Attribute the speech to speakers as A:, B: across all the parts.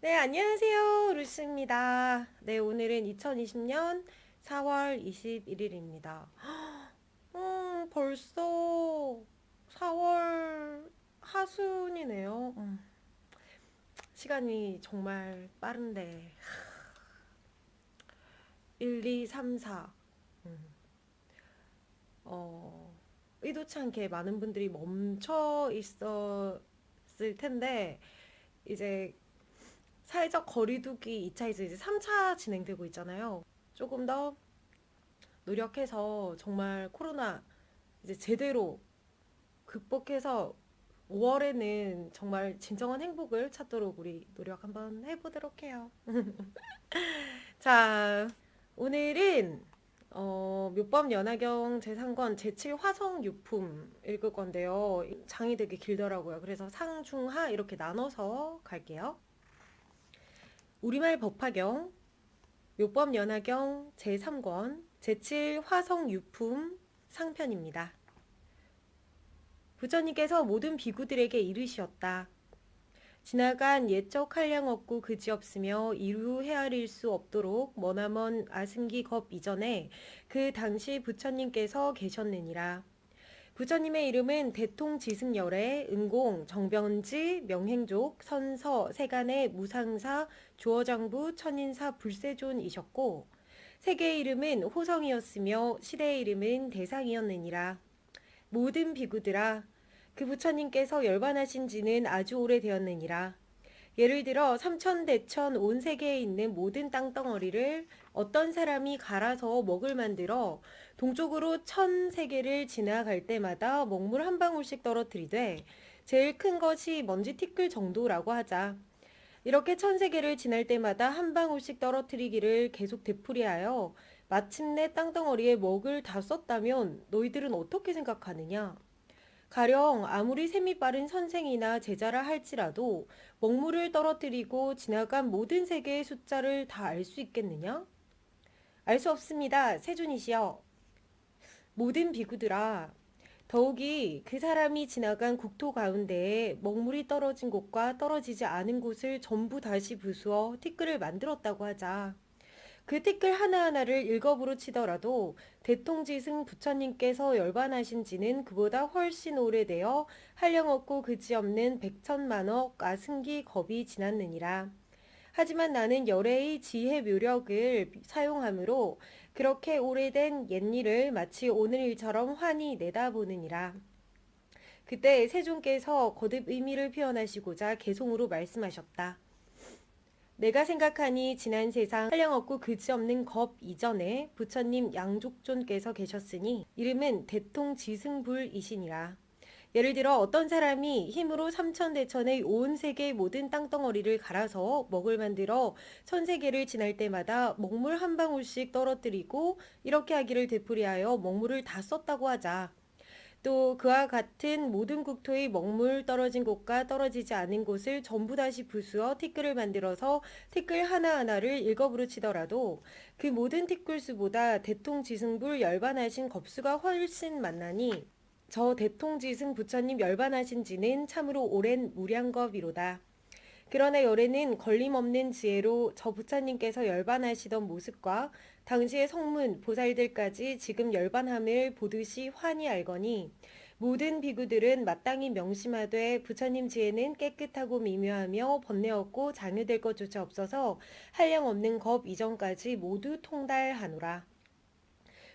A: 네, 안녕하세요. 루시입니다. 네, 오늘은 2020년 4월 21일입니다. 벌써 4월 하순이네요. 시간이 정말 빠른데. 1, 2, 3, 4. 의도치 않게 많은 분들이 멈춰 있었을 텐데, 이제 사회적 거리두기 2차에서 이제 3차 진행되고 있잖아요. 조금 더 노력해서 정말 코로나 이제 제대로 극복해서 5월에는 정말 진정한 행복을 찾도록 우리 노력 한번 해보도록 해요. 자, 오늘은 묘법 연화경 제3권 제7 화성 유품 읽을 건데요. 장이 되게 길더라고요. 그래서 상중하 이렇게 나눠서 갈게요. 우리말 법화경 묘법 연화경 제3권 제7 화성 유품 상편입니다. 부처님께서 모든 비구들에게 이르시었다. 지나간 옛적 한량 없고 그지없으며 이루 헤아릴 수 없도록 머나먼 아승기 겁 이전에 그 당시 부처님께서 계셨느니라. 부처님의 이름은 대통지승열애, 은공, 정변지, 명행족, 선서, 세간의 무상사, 조어장부, 천인사, 불세존이셨고 세계의 이름은 호성이었으며 시대의 이름은 대상이었느니라. 모든 비구들아 그 부처님께서 열반하신 지는 아주 오래되었느니라. 예를 들어 삼천대천 온 세계에 있는 모든 땅덩어리를 어떤 사람이 갈아서 먹을 만들어 동쪽으로 천 세계를 지나갈 때마다 먹물 한 방울씩 떨어뜨리되 제일 큰 것이 먼지 티끌 정도라고 하자. 이렇게 천 세계를 지날 때마다 한 방울씩 떨어뜨리기를 계속 되풀이하여 마침내 땅덩어리에 먹을 다 썼다면 너희들은 어떻게 생각하느냐? 가령 아무리 셈이 빠른 선생이나 제자라 할지라도 먹물을 떨어뜨리고 지나간 모든 세계의 숫자를 다 알 수 있겠느냐? 알 수 없습니다. 세존이시여. 모든 비구들아, 더욱이 그 사람이 지나간 국토 가운데에 먹물이 떨어진 곳과 떨어지지 않은 곳을 전부 다시 부수어 티끌을 만들었다고 하자. 그 티끌 하나하나를 일겁으로 치더라도 대통지승 부처님께서 열반하신 지는 그보다 훨씬 오래되어 한량없고 그지없는 백천만억 아승기 겁이 지났느니라. 하지만 나는 열애의 지혜 묘력을 사용함으로 그렇게 오래된 옛일을 마치 오늘 일처럼 환히 내다보느니라. 그때 세존께서 거듭 의미를 표현하시고자 개송으로 말씀하셨다. 내가 생각하니 지난 세상 한량없고 그지없는 겁 이전에 부처님 양족존께서 계셨으니 이름은 대통지승불이시니라. 예를 들어 어떤 사람이 힘으로 삼천대천의 온 세계의 모든 땅덩어리를 갈아서 먹을 만들어 천세계를 지날 때마다 먹물 한 방울씩 떨어뜨리고 이렇게 하기를 되풀이하여 먹물을 다 썼다고 하자. 또 그와 같은 모든 국토의 먹물 떨어진 곳과 떨어지지 않은 곳을 전부 다시 부수어 티끌을 만들어서 티끌 하나하나를 일겁으로 치더라도 그 모든 티끌수보다 대통지승불 열반하신 겁수가 훨씬 많나니 저 대통지승 부처님 열반하신 지는 참으로 오랜 무량겁이로다. 그러나 열애는 걸림없는 지혜로 저 부처님께서 열반하시던 모습과 당시의 성문, 보살들까지 지금 열반함을 보듯이 환히 알거니 모든 비구들은 마땅히 명심하되 부처님 지혜는 깨끗하고 미묘하며 번뇌 없고 장유될 것조차 없어서 한량없는 겁 이전까지 모두 통달하노라.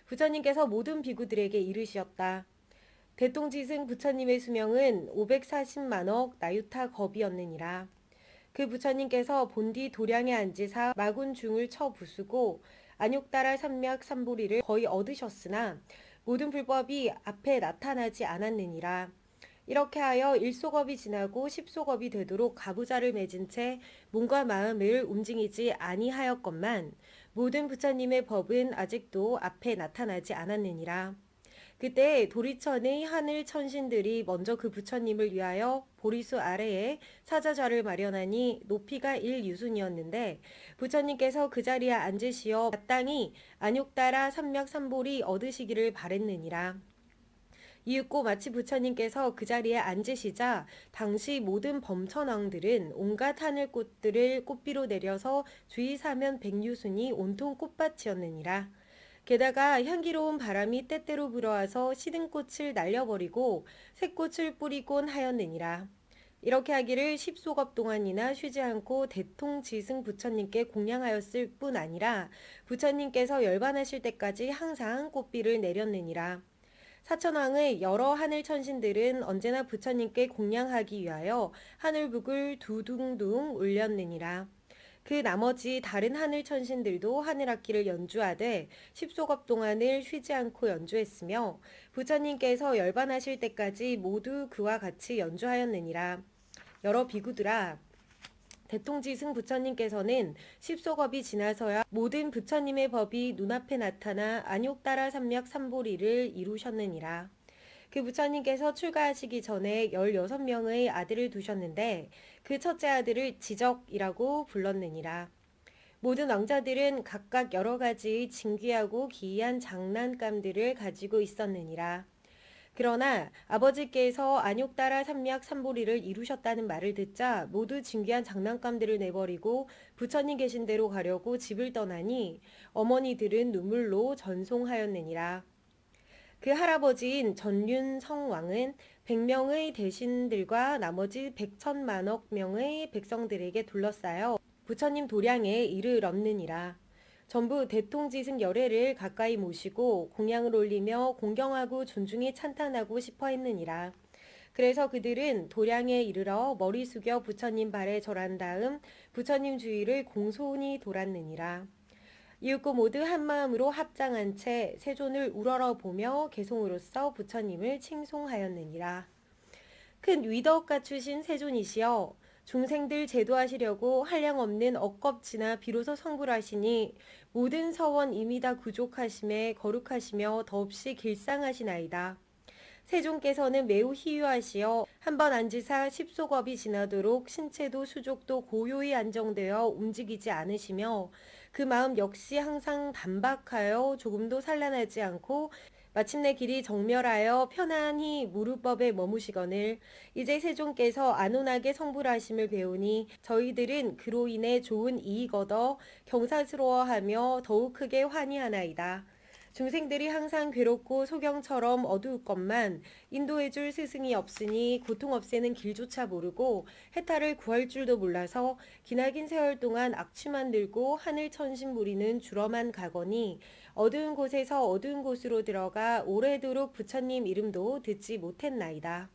A: 부처님께서 모든 비구들에게 이르시었다. 대통지승 부처님의 수명은 540만억 나유타 겁이었느니라. 그 부처님께서 본디 도량에 앉으사 마군중을 쳐 부수고 안욕따라 삼맥 삼보리를 거의 얻으셨으나 모든 불법이 앞에 나타나지 않았느니라. 이렇게 하여 일소겁이 지나고 십소겁이 되도록 가부좌를 맺은 채 몸과 마음을 움직이지 아니하였건만 모든 부처님의 법은 아직도 앞에 나타나지 않았느니라. 그때 도리천의 하늘 천신들이 먼저 그 부처님을 위하여 보리수 아래에 사자좌를 마련하니 높이가 1유순이었는데 부처님께서 그 자리에 앉으시어 마땅히 안욕따라 삼맥삼볼이 얻으시기를 바랬느니라. 이윽고 마치 부처님께서 그 자리에 앉으시자 당시 모든 범천왕들은 온갖 하늘꽃들을 꽃비로 내려서 주위 사면 백류순이 온통 꽃밭이었느니라. 게다가 향기로운 바람이 때때로 불어와서 시든 꽃을 날려버리고 새 꽃을 뿌리곤 하였느니라. 이렇게 하기를 10소겁 동안이나 쉬지 않고 대통지승 부처님께 공양하였을 뿐 아니라 부처님께서 열반하실 때까지 항상 꽃비를 내렸느니라. 사천왕의 여러 하늘 천신들은 언제나 부처님께 공양하기 위하여 하늘북을 두둥둥 울렸느니라. 그 나머지 다른 하늘 천신들도 하늘악기를 연주하되 10소겁 동안을 쉬지 않고 연주했으며 부처님께서 열반하실 때까지 모두 그와 같이 연주하였느니라. 여러 비구들아, 대통지승 부처님께서는 10소겁이 지나서야 모든 부처님의 법이 눈앞에 나타나 안욕따라 삼맥 삼보리를 이루셨느니라. 그 부처님께서 출가하시기 전에 16명의 아들을 두셨는데 그 첫째 아들을 지적이라고 불렀느니라. 모든 왕자들은 각각 여러 가지 진귀하고 기이한 장난감들을 가지고 있었느니라. 그러나 아버지께서 안욕따라 삼맥 삼보리를 이루셨다는 말을 듣자 모두 진귀한 장난감들을 내버리고 부처님 계신 데로 가려고 집을 떠나니 어머니들은 눈물로 전송하였느니라. 그 할아버지인 전륜성왕은 100명의 대신들과 나머지 100천만억 명의 백성들에게 둘러싸여 부처님 도량에 이르렀느니라. 전부 대통지승 열애를 가까이 모시고 공양을 올리며 공경하고 존중히 찬탄하고 싶어 했느니라. 그래서 그들은 도량에 이르러 머리 숙여 부처님 발에 절한 다음 부처님 주위를 공손히 돌았느니라. 이윽고 모두 한마음으로 합장한 채 세존을 우러러보며 개송으로써 부처님을 칭송하였느니라. 큰 위덕 갖추신 세존이시여, 중생들 제도하시려고 한량없는 억겁지나 비로소 성불하시니 모든 서원 이미 다 구족하심에 거룩하시며 더없이 길상하시나이다. 세존께서는 매우 희유하시어 한번 앉으사 10소겁이 지나도록 신체도 수족도 고요히 안정되어 움직이지 않으시며 그 마음 역시 항상 단박하여 조금도 산란하지 않고 마침내 길이 정멸하여 편안히 무루법에 머무시거늘 이제 세존께서 안온하게 성불하심을 배우니 저희들은 그로 인해 좋은 이익 얻어 경사스러워하며 더욱 크게 환희하나이다. 중생들이 항상 괴롭고 소경처럼 어두울 것만 인도해줄 스승이 없으니 고통 없애는 길조차 모르고 해탈을 구할 줄도 몰라서 기나긴 세월 동안 악취만 들고 하늘 천신 부리는 주러만 가거니 어두운 곳에서 어두운 곳으로 들어가 오래도록 부처님 이름도 듣지 못했나이다.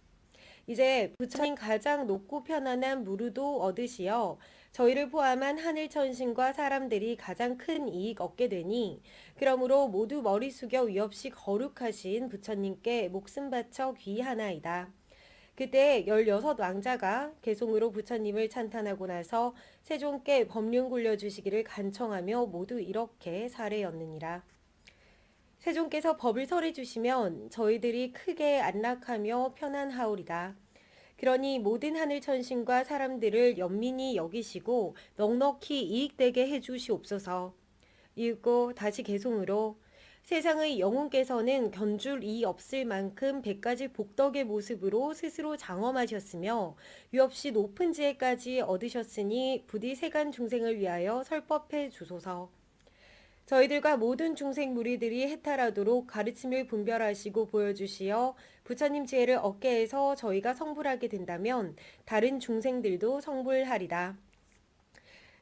A: 이제 부처님 가장 높고 편안한 무루도 얻으시어 저희를 포함한 하늘 천신과 사람들이 가장 큰 이익 얻게 되니 그러므로 모두 머리 숙여 위없이 거룩하신 부처님께 목숨 바쳐 귀하나이다. 그때 16왕자가 개송으로 부처님을 찬탄하고 나서 세존께 법륜 굴려주시기를 간청하며 모두 이렇게 사례였느니라. 세존께서 법을 설해 주시면 저희들이 크게 안락하며 편안하오리다. 그러니 모든 하늘 천신과 사람들을 연민히 여기시고 넉넉히 이익되게 해주시옵소서. 이윽고 다시 개송으로 세상의 영혼께서는 견줄 이 없을 만큼 100가지 복덕의 모습으로 스스로 장엄하셨으며 유없이 높은 지혜까지 얻으셨으니 부디 세간 중생을 위하여 설법해 주소서. 저희들과 모든 중생 무리들이 해탈하도록 가르침을 분별하시고 보여주시어 부처님 지혜를 얻게 해서 저희가 성불하게 된다면 다른 중생들도 성불하리라.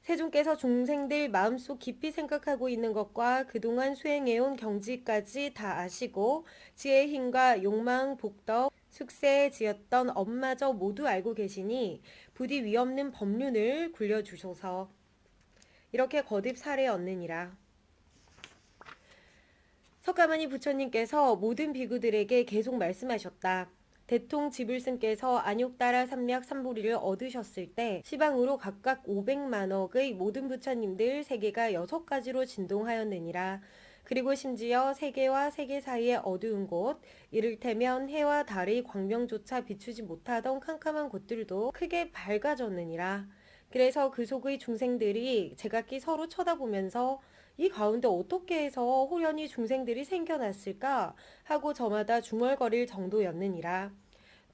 A: 세존께서 중생들 마음속 깊이 생각하고 있는 것과 그동안 수행해온 경지까지 다 아시고 지혜의 힘과 욕망, 복덕, 숙세에 지었던 엄마저 모두 알고 계시니 부디 위없는 법륜을 굴려주소서. 이렇게 거듭 사례 얻느니라. 석가모니 부처님께서 모든 비구들에게 계속 말씀하셨다. 대통 지불승께서 안욕따라 삼맥 삼보리를 얻으셨을 때 시방으로 각각 500만억의 모든 부처님들 세계가 6가지로 진동하였느니라. 그리고 심지어 세계와 세계 사이의 어두운 곳, 이를테면 해와 달의 광명조차 비추지 못하던 캄캄한 곳들도 크게 밝아졌느니라. 그래서 그 속의 중생들이 제각기 서로 쳐다보면서 이 가운데 어떻게 해서 호련히 중생들이 생겨났을까 하고 저마다 중얼거릴 정도였느니라.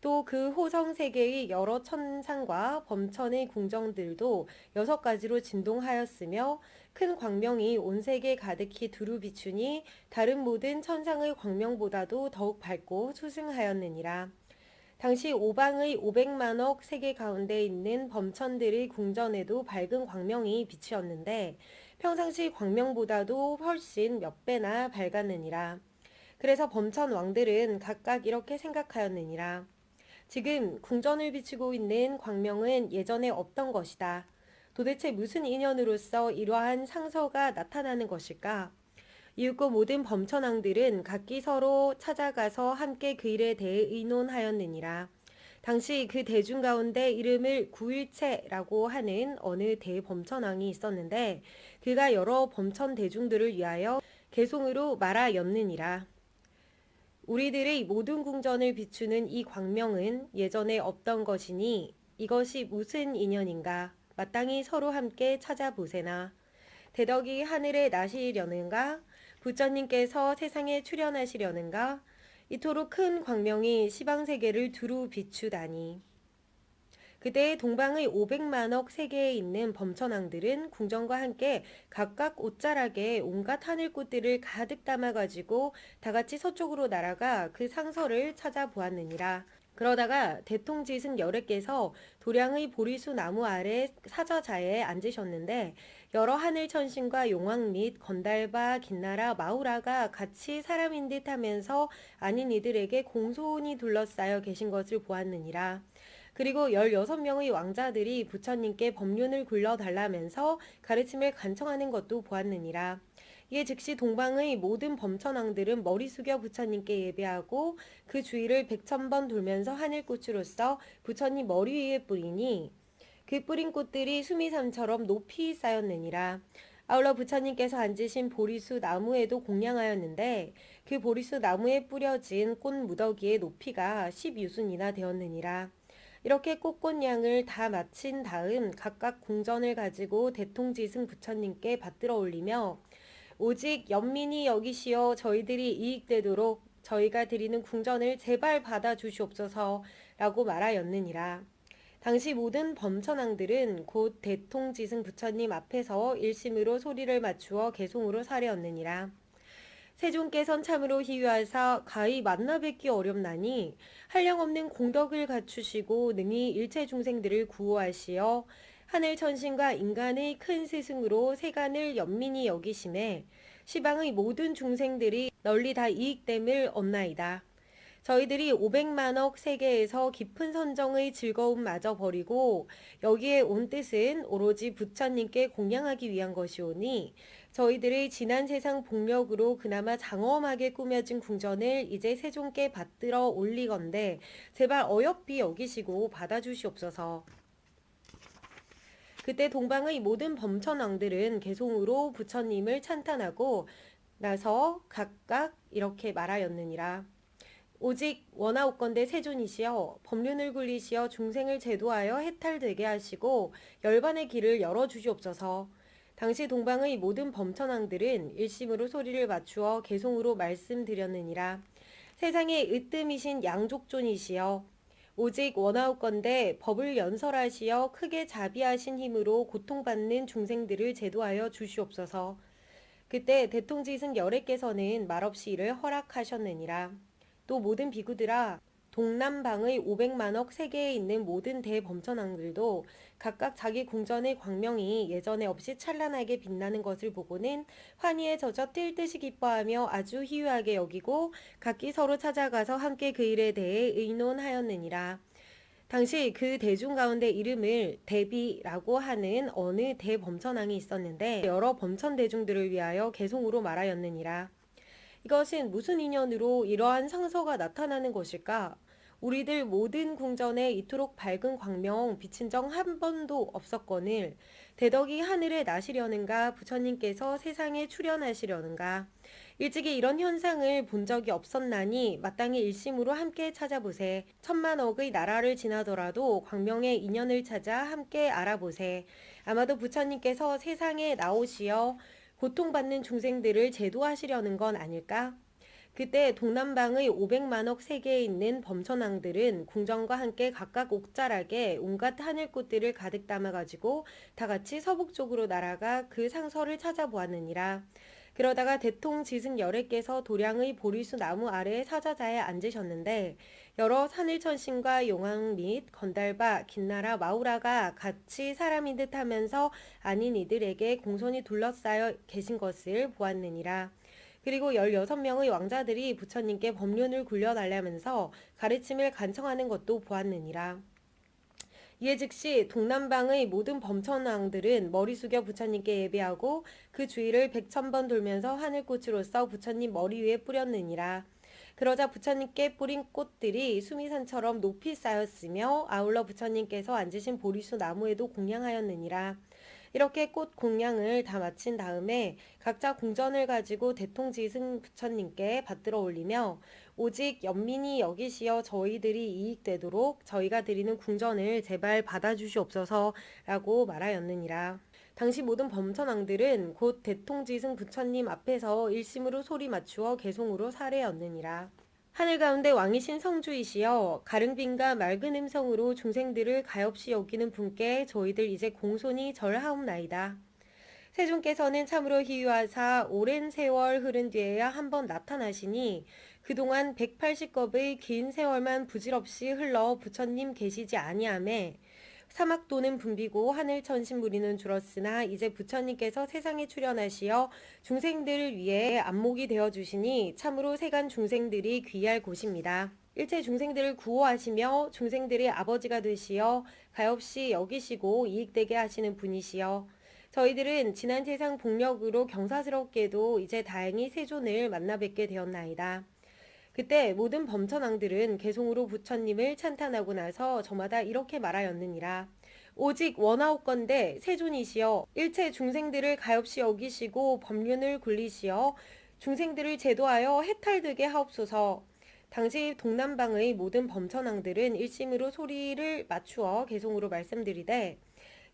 A: 또 그 호성 세계의 여러 천상과 범천의 궁정들도 6가지로 진동하였으며 큰 광명이 온 세계 가득히 두루 비추니 다른 모든 천상의 광명보다도 더욱 밝고 수승하였느니라. 당시 오방의 500만억 세계 가운데 있는 범천들의 궁전에도 밝은 광명이 비치었는데 평상시 광명보다도 훨씬 몇 배나 밝았느니라. 그래서 범천 왕들은 각각 이렇게 생각하였느니라. 지금 궁전을 비추고 있는 광명은 예전에 없던 것이다. 도대체 무슨 인연으로서 이러한 상서가 나타나는 것일까? 이윽고 모든 범천왕들은 각기 서로 찾아가서 함께 그 일에 대해 의논하였느니라. 당시 그 대중 가운데 이름을 구일체라고 하는 어느 대범천왕이 있었는데 그가 여러 범천 대중들을 위하여 개송으로 말하였느니라. 우리들의 모든 궁전을 비추는 이 광명은 예전에 없던 것이니 이것이 무슨 인연인가? 마땅히 서로 함께 찾아보세나. 대덕이 하늘에 나시려는가? 부처님께서 세상에 출현하시려는가? 이토록 큰 광명이 시방세계를 두루 비추다니. 그때 동방의 500만억 세계에 있는 범천왕들은 궁전과 함께 각각 옷자락에 온갖 하늘꽃들을 가득 담아가지고 다같이 서쪽으로 날아가 그 상서를 찾아보았느니라. 그러다가 대통지승 열애께서 도량의 보리수 나무 아래 사저자에 앉으셨는데 여러 하늘 천신과 용왕 및 건달바, 긴나라, 마우라가 같이 사람인 듯 하면서 아닌 이들에게 공손히 둘러싸여 계신 것을 보았느니라. 그리고 16명의 왕자들이 부처님께 법륜을 굴려달라면서 가르침을 간청하는 것도 보았느니라. 이에 즉시 동방의 모든 범천왕들은 머리 숙여 부처님께 예배하고 그 주위를 100,000번 돌면서 하늘꽃으로써 부처님 머리 위에 뿌리니 그 뿌린 꽃들이 수미산처럼 높이 쌓였느니라. 아울러 부처님께서 앉으신 보리수 나무에도 공양하였는데 그 보리수 나무에 뿌려진 꽃 무더기의 높이가 10유순이나 되었느니라. 이렇게 꽃꽃양을 다 마친 다음 각각 궁전을 가지고 대통지승 부처님께 받들어 올리며 오직 연민이 여기시어 저희들이 이익되도록 저희가 드리는 궁전을 제발 받아주시옵소서 라고 말하였느니라. 당시 모든 범천왕들은 곧 대통지승 부처님 앞에서 일심으로 소리를 맞추어 개송으로 사려었느니라. 세존께선 참으로 희유하사 가히 만나 뵙기 어렵나니 한량없는 공덕을 갖추시고 능히 일체 중생들을 구호하시어 하늘 천신과 인간의 큰 스승으로 세간을 연민히 여기심에 시방의 모든 중생들이 널리 다 이익됨을 얻나이다. 저희들이 500만억 세계에서 깊은 선정의 즐거움마저 버리고 여기에 온 뜻은 오로지 부처님께 공양하기 위한 것이오니 저희들의 지난 세상 복력으로 그나마 장엄하게 꾸며진 궁전을 이제 세존께 받들어 올리건대 제발 어여삐 여기시고 받아주시옵소서. 그때 동방의 모든 범천왕들은 개송으로 부처님을 찬탄하고 나서 각각 이렇게 말하였느니라. 오직 원하옵건대 세존이시여 법륜을 굴리시어 중생을 제도하여 해탈되게 하시고 열반의 길을 열어주시옵소서. 당시 동방의 모든 범천왕들은 일심으로 소리를 맞추어 개송으로 말씀드렸느니라. 세상의 으뜸이신 양족존이시여 오직 원하옵건대 법을 연설하시어 크게 자비하신 힘으로 고통받는 중생들을 제도하여 주시옵소서. 그때 대통지승 열애께서는 말없이 이를 허락하셨느니라. 또 모든 비구들아 동남방의 500만억 세계에 있는 모든 대범천왕들도 각각 자기 궁전의 광명이 예전에 없이 찬란하게 빛나는 것을 보고는 환희에 젖어 뛸 듯이 기뻐하며 아주 희유하게 여기고 각기 서로 찾아가서 함께 그 일에 대해 의논하였느니라. 당시 그 대중 가운데 이름을 대비라고 하는 어느 대범천왕이 있었는데 여러 범천 대중들을 위하여 개송으로 말하였느니라. 이것은 무슨 인연으로 이러한 상서가 나타나는 것일까? 우리들 모든 궁전에 이토록 밝은 광명 비친 적 한 번도 없었거늘 대덕이 하늘에 나시려는가 부처님께서 세상에 출현하시려는가 일찍이 이런 현상을 본 적이 없었나니 마땅히 일심으로 함께 찾아보세. 천만억의 나라를 지나더라도 광명의 인연을 찾아 함께 알아보세. 아마도 부처님께서 세상에 나오시어 고통받는 중생들을 제도하시려는 건 아닐까? 그때 동남방의 500만억 세계에 있는 범천왕들은 궁전과 함께 각각 옥자락에 온갖 하늘꽃들을 가득 담아가지고 다 같이 서북 쪽으로 날아가 그 상서를 찾아보았느니라. 그러다가 대통지승 열애께서 도량의 보리수 나무 아래에 사자자에 앉으셨는데 여러 하늘천신과 용왕 및 건달바, 긴나라, 마우라가 같이 사람인 듯 하면서 아닌 이들에게 공손히 둘러싸여 계신 것을 보았느니라. 그리고 16명의 왕자들이 부처님께 법륜을 굴려달라면서 가르침을 간청하는 것도 보았느니라. 이에 즉시 동남방의 모든 범천왕들은 머리 숙여 부처님께 예배하고 그 주위를 100,000번 돌면서 하늘꽃으로서 부처님 머리 위에 뿌렸느니라. 그러자 부처님께 뿌린 꽃들이 수미산처럼 높이 쌓였으며 아울러 부처님께서 앉으신 보리수 나무에도 공양하였느니라. 이렇게 꽃 공양을 다 마친 다음에 각자 궁전을 가지고 대통지승 부처님께 받들어 올리며 오직 연민이 여기시어 저희들이 이익되도록 저희가 드리는 궁전을 제발 받아주시옵소서라고 말하였느니라. 당시 모든 범천왕들은 곧 대통지승 부처님 앞에서 일심으로 소리 맞추어 개송으로 살해였느니라. 하늘 가운데 왕이신 성주이시여 가릉빈과 맑은 음성으로 중생들을 가엾이 여기는 분께 저희들 이제 공손히 절하옵나이다. 세존께서는 참으로 희유하사 오랜 세월 흐른 뒤에야 한번 나타나시니 그동안 180겁의 긴 세월만 부질없이 흘러 부처님 계시지 아니하매 사막도는 붐비고 하늘천신 무리는 줄었으나 이제 부처님께서 세상에 출현하시어 중생들을 위해 안목이 되어주시니 참으로 세간 중생들이 귀할 곳입니다. 일체 중생들을 구호하시며 중생들의 아버지가 되시어 가엾이 여기시고 이익되게 하시는 분이시여 저희들은 지난 세상 복력으로 경사스럽게도 이제 다행히 세존을 만나 뵙게 되었나이다. 그때 모든 범천왕들은 개송으로 부처님을 찬탄하고 나서 저마다 이렇게 말하였느니라. 오직 원하옵건대 세존이시여 일체 중생들을 가엾이 여기시고 법륜을 굴리시어 중생들을 제도하여 해탈되게 하옵소서. 당시 동남방의 모든 범천왕들은 일심으로 소리를 맞추어 개송으로 말씀드리되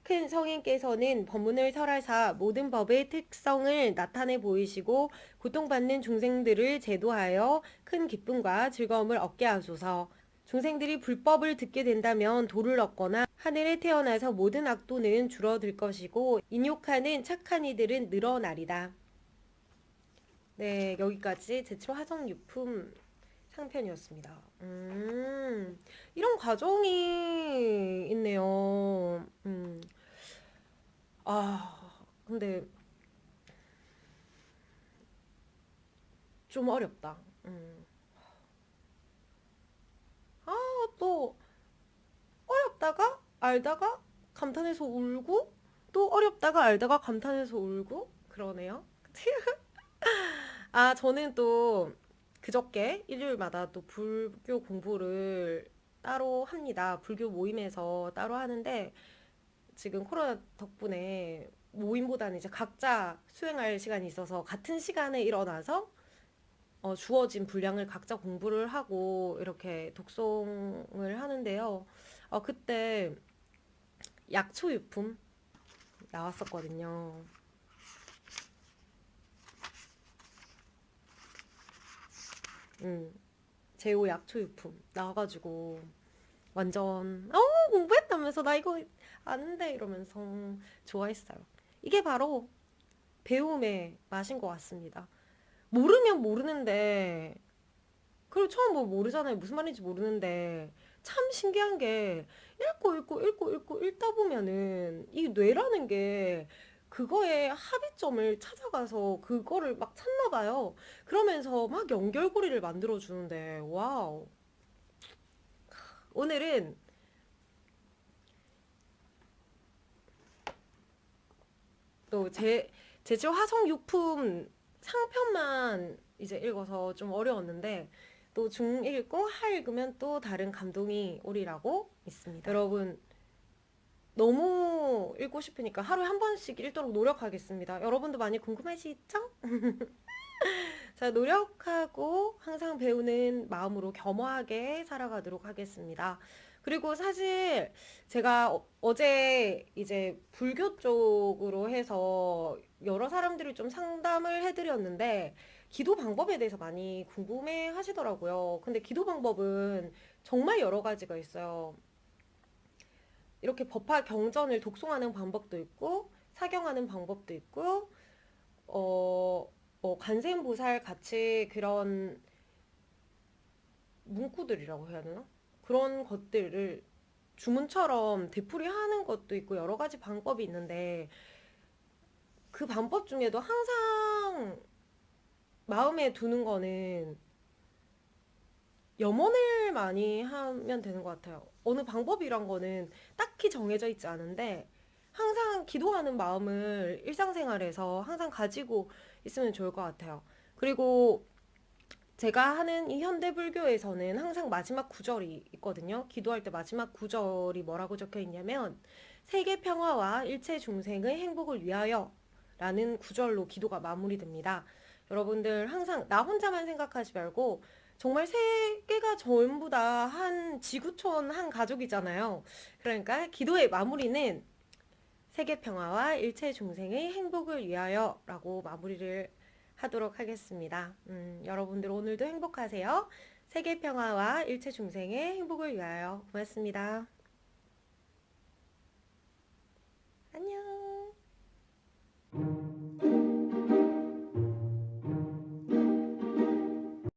A: 큰 성인께서는 법문을 설하사 모든 법의 특성을 나타내 보이시고 고통받는 중생들을 제도하여 큰 기쁨과 즐거움을 얻게 하소서. 중생들이 불법을 듣게 된다면 도를 얻거나 하늘에 태어나서 모든 악도는 줄어들 것이고 인욕하는 착한 이들은 늘어나리다. 네, 여기까지 제칠 화성유품 상편이었습니다. 이런 과정이 있네요. 근데 좀 어렵다. 또 어렵다가 알다가 감탄해서 울고 또 어렵다가 알다가 감탄해서 울고 그러네요. 저는 또 그저께 일요일마다 또 불교 공부를 따로 합니다. 불교 모임에서 따로 하는데 지금 코로나 덕분에 모임보다는 이제 각자 수행할 시간이 있어서 같은 시간에 일어나서 주어진 분량을 각자 공부를 하고 이렇게 독송을 하는데요. 그때 약초유품 나왔었거든요. 제오 약초유품 나와가지고 완전 공부했다면서 나 이거 아는데 이러면서 좋아했어요. 이게 바로 배움의 맛인 것 같습니다. 모르면 모르는데 그리고 처음 뭐 모르잖아요. 무슨 말인지 모르는데 참 신기한 게 읽고 읽다 보면은 이 뇌라는 게 그거의 합의점을 찾아가서 그거를 막 찾나 봐요. 그러면서 막 연결고리를 만들어 주는데 와우. 오늘은 또 제주 화성유품 상편만 이제 읽어서 좀 어려웠는데 또 중 읽고 하 읽으면 또 다른 감동이 오리라고 믿습니다. 여러분 너무 읽고 싶으니까 하루에 한 번씩 읽도록 노력하겠습니다. 여러분도 많이 궁금하시죠? 자, 노력하고 항상 배우는 마음으로 겸허하게 살아가도록 하겠습니다. 그리고 사실 제가 어제 이제 불교 쪽으로 해서 여러 사람들이 좀 상담을 해드렸는데 기도 방법에 대해서 많이 궁금해 하시더라고요. 근데 기도 방법은 정말 여러 가지가 있어요. 이렇게 법화 경전을 독송하는 방법도 있고 사경하는 방법도 있고 관세음보살 같이 그런 문구들이라고 해야 되나? 그런 것들을 주문처럼 되풀이하는 것도 있고 여러 가지 방법이 있는데 그 방법 중에도 항상 마음에 두는 거는 염원을 많이 하면 되는 것 같아요. 어느 방법이란 거는 딱히 정해져 있지 않은데 항상 기도하는 마음을 일상생활에서 항상 가지고 있으면 좋을 것 같아요. 그리고 제가 하는 이 현대불교에서는 항상 마지막 구절이 있거든요. 기도할 때 마지막 구절이 뭐라고 적혀 있냐면 세계 평화와 일체 중생의 행복을 위하여 라는 구절로 기도가 마무리됩니다. 여러분들 항상 나 혼자만 생각하지 말고 정말 세계가 전부 다 한 지구촌 한 가족이잖아요. 그러니까 기도의 마무리는 세계 평화와 일체 중생의 행복을 위하여 라고 마무리를 하도록 하겠습니다. 여러분들 오늘도 행복하세요. 세계 평화와 일체 중생의 행복을 위하여. 고맙습니다.